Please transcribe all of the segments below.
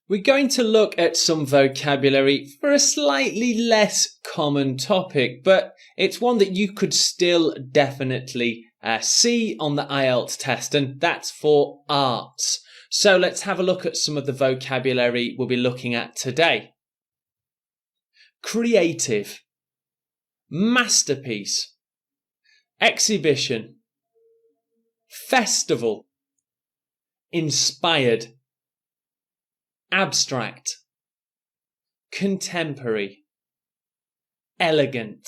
We're going to look at some vocabulary for a slightly less common topic, but it's one that you could still definitely see on the IELTS test, and that's for arts. So let's have a look at some of the vocabulary we'll be looking at today. Creative, masterpiece, exhibition, festival, inspired, abstract, contemporary, elegant.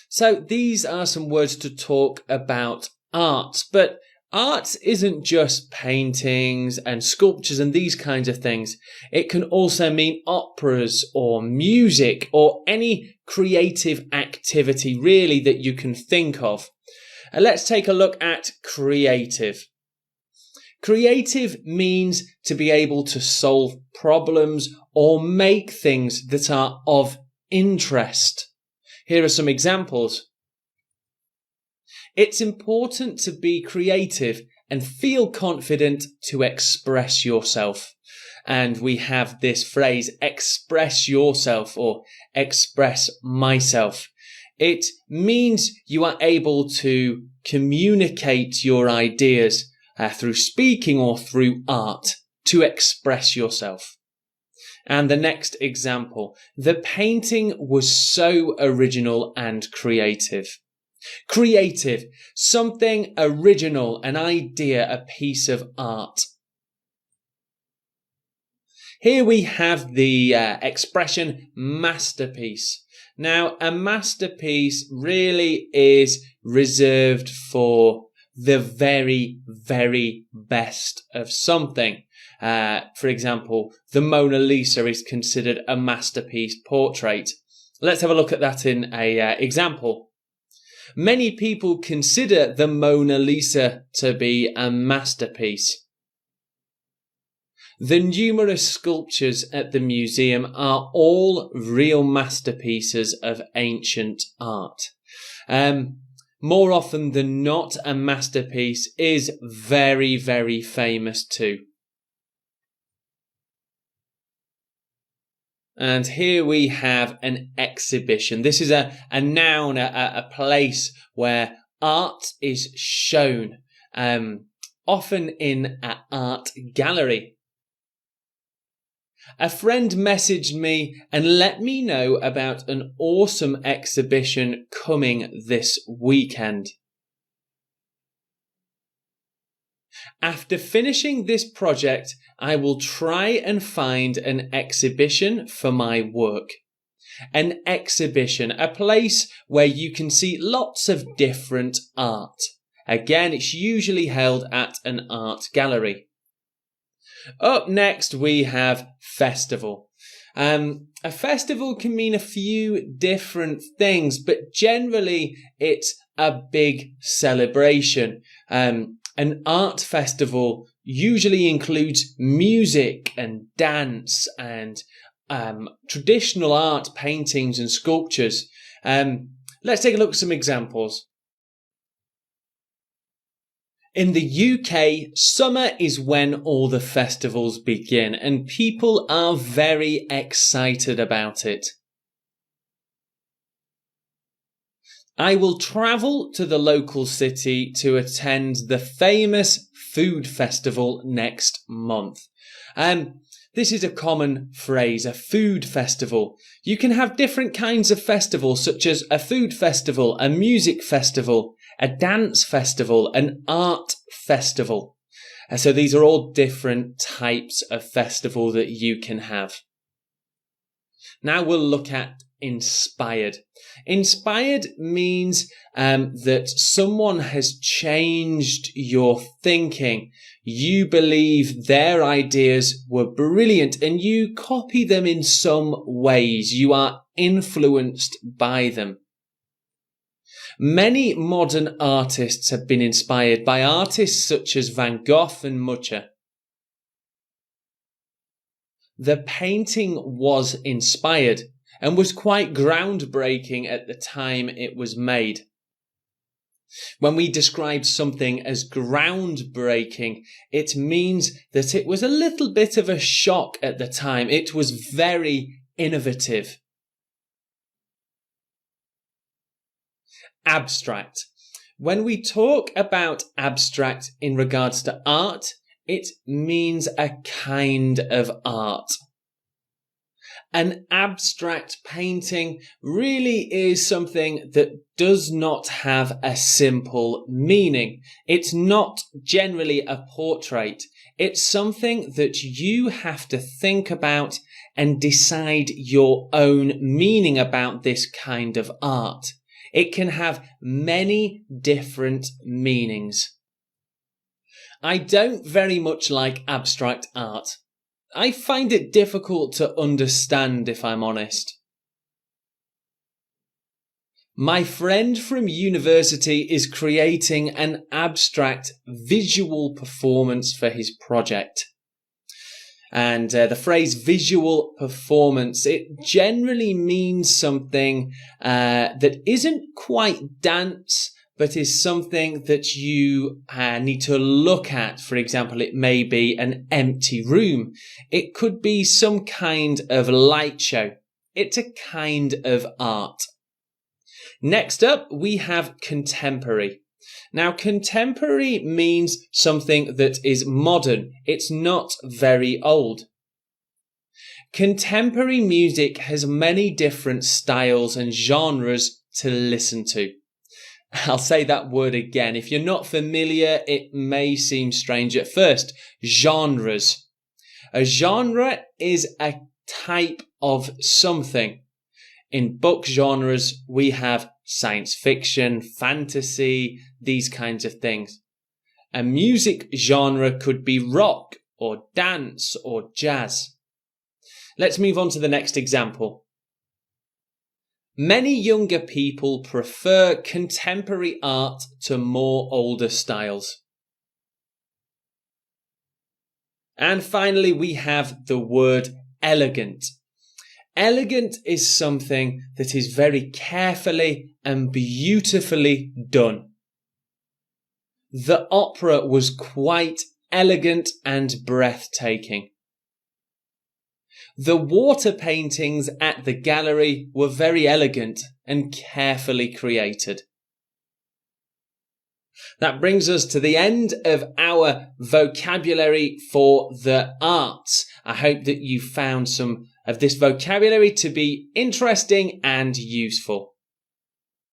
So these are some words to talk about art, but art isn't just paintings and sculptures and these kinds of things. It can also mean operas or music or any creative activity really that you can think of. Let's take a look at creative. Creative means to be able to solve problems or make things that are of interest. Here are some examples. It's important to be creative and feel confident to express yourself. And we have this phrase, express yourself or express myself. It means you are able to communicate your ideas through speaking or through art to express yourself. And the next example, the painting was so original and creative. Creative, something original, an idea, a piece of art. Here we have the expression masterpiece. Now, a masterpiece really is reserved for the very, very best of something. For example, the Mona Lisa is considered a masterpiece portrait. Let's have a look at that in an example. Many people consider the Mona Lisa to be a masterpiece. The numerous sculptures at the museum are all real masterpieces of ancient art. More often than not, a masterpiece is very, very famous too. And here we have an exhibition. This is a noun, a place where art is shown, often in an art gallery. A friend messaged me and let me know about an awesome exhibition coming this weekend. After finishing this project, I will try and find an exhibition for my work. An exhibition, a place where you can see lots of different art. Again, it's usually held at an art gallery. Up next, we have festival. A festival can mean a few different things, but generally it's a big celebration. An art festival usually includes music and dance and traditional art, paintings and sculptures. Let's take a look at some examples. In the UK, summer is when all the festivals begin and people are very excited about it. I will travel to the local city to attend the famous food festival next month. This is a common phrase, a food festival. You can have different kinds of festivals, such as a food festival, a music festival, a dance festival, an art festival. So these are all different types of festival that you can have. Now we'll look at inspired. Inspired means that someone has changed your thinking. You believe their ideas were brilliant and you copy them in some ways. You are influenced by them. Many modern artists have been inspired by artists such as Van Gogh and Munch. The painting was inspired and was quite groundbreaking at the time it was made. When we describe something as groundbreaking, it means that it was a little bit of a shock at the time. It was very innovative. Abstract. When we talk about abstract in regards to art, it means a kind of art. An abstract painting really is something that does not have a simple meaning. It's not generally a portrait. It's something that you have to think about and decide your own meaning about this kind of art. It can have many different meanings. I don't very much like abstract art. I find it difficult to understand, if I'm honest. My friend from university is creating an abstract visual performance for his project. And the phrase visual performance, it generally means something that isn't quite dance, but is something that you need to look at. For example, it may be an empty room. It could be some kind of light show. It's a kind of art. Next up, we have contemporary. Now, contemporary means something that is modern. It's not very old. Contemporary music has many different styles and genres to listen to. I'll say that word again. If you're not familiar, it may seem strange at first. Genres. A genre is a type of something. In book genres, we have science fiction, fantasy, these kinds of things. A music genre could be rock or dance or jazz. Let's move on to the next example. Many younger people prefer contemporary art to more older styles. And finally, we have the word elegant. Elegant is something that is very carefully and beautifully done. The opera was quite elegant and breathtaking. The water paintings at the gallery were very elegant and carefully created. That brings us to the end of our vocabulary for the arts. I hope that you found some of this vocabulary to be interesting and useful.